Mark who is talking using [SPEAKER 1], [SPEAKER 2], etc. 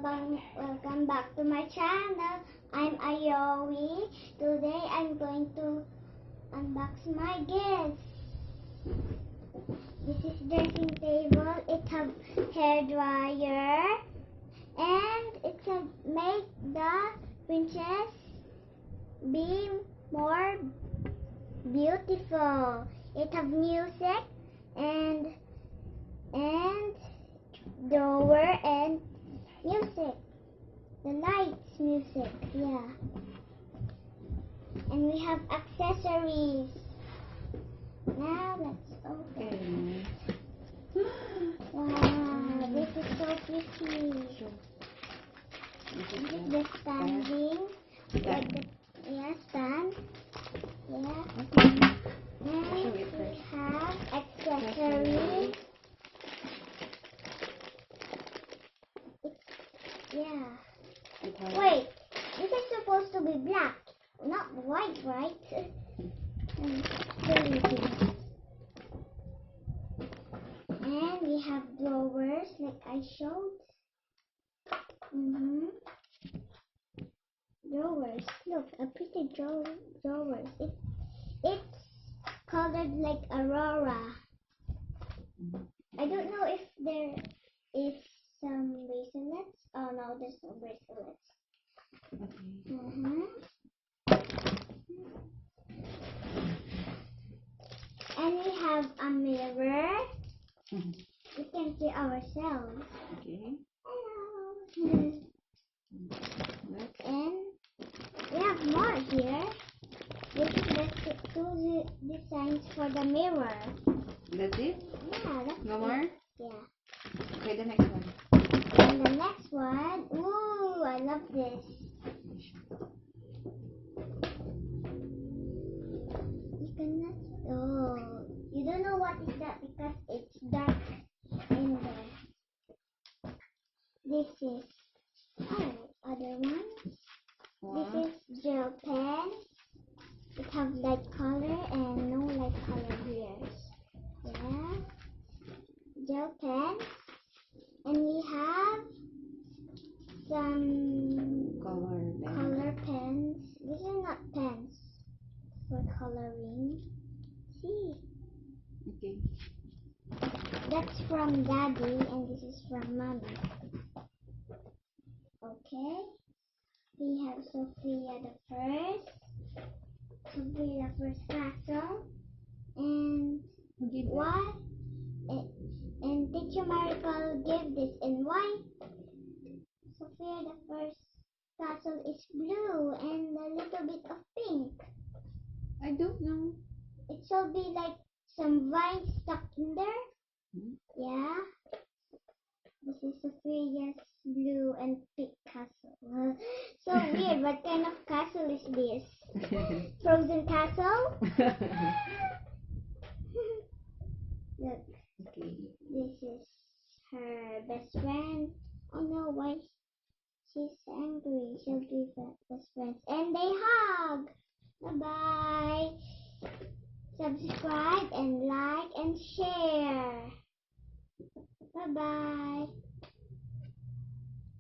[SPEAKER 1] Welcome back to my channel. I'm Ayowi. Today I'm going to unbox my gifts. This is dressing table. It has hair dryer and it can make the princess be more beautiful. It has music and drawer and music. The lights music, yeah. And we have accessories. Now let's open. Wow, this is so pretty. This is the standing. Like the stand. Yeah. And we have accessories. Yeah. Wait, this is supposed to be black, not white, right? And we have drawers like I showed. Drawers. Look, a pretty drawers. It's colored like Aurora. I don't know if there is some bracelets. Oh no, there's no bracelets. And we have a mirror. We can see ourselves.
[SPEAKER 2] Okay.
[SPEAKER 1] Hello. And we have more here. This is the two designs for the mirror.
[SPEAKER 2] That's it?
[SPEAKER 1] Yeah, that's
[SPEAKER 2] No
[SPEAKER 1] it.
[SPEAKER 2] more?
[SPEAKER 1] Yeah.
[SPEAKER 2] Okay, the next one.
[SPEAKER 1] And the next one, ooh, I love this. You cannot, oh, you don't know what is that because it's dark in there. This is, other one. This is gel pen. It has light color and no light color here. Yeah. Gel pen. And we have some color pens. This is not pens for coloring. See?
[SPEAKER 2] Okay.
[SPEAKER 1] That's from Daddy and this is from Mommy. Okay. We have Sophia the First. Sophia the First Castle. And why? And Teacher Miracle gave this and why? Sophia the First Castle is blue and a little bit of pink.
[SPEAKER 2] I don't know.
[SPEAKER 1] It should be like some vines stuck in there. Yeah. This is Sophia's blue and pink castle. So weird. What kind of castle is this? Frozen castle? Look.
[SPEAKER 2] Okay.
[SPEAKER 1] This is her best friend. Oh no, why she's angry? She'll be best friends. And they hug. Bye-bye. Subscribe and like and share. Bye-bye.